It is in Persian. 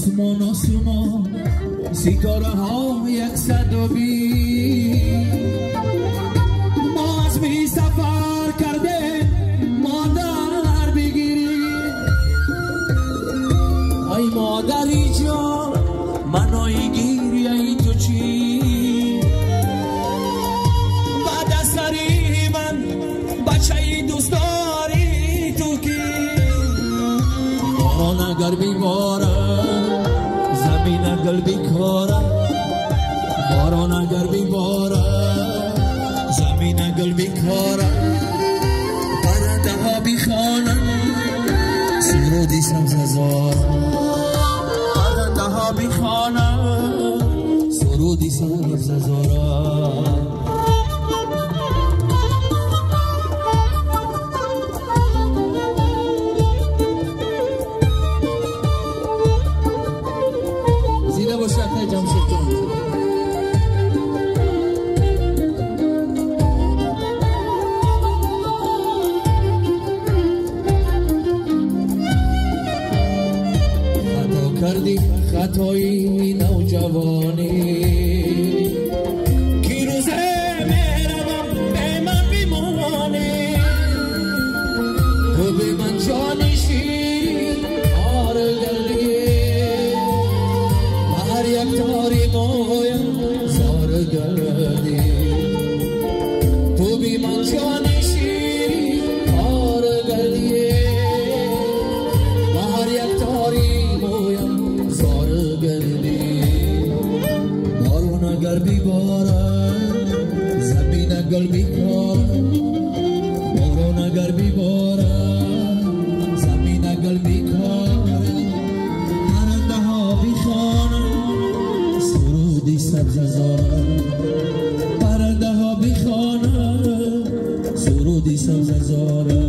آسمان آسمان ستاره ها 120 ما از می سفر کرده مادر بگیری ای مادری جان منای گیری ای تو چی بعد از سری من بچه ای دوست داری تو کی باران اگر بیباره زمین اگر بیکاره باران اگر بیباره زمین اگر بیکاره پرنده ها بیخوانن سرودی سبززار پرنده ها بیخوانن سرودی سبززار کردی خطایی نوجوانی کی روزه میروم به من بیمانی تو به من جانی شیری آره گردی هر یک تاری مویم زار گردی تو به من جانی شیری آره گردی هر یک تاری مویم بارون اگر بیبارد زمین اگر بیکارد بارون اگر بیبارد زمین اگر بیکارد پرنده ها بیخوانند سرودی سبززار پرنده ها بیخوانند سرودی سبززار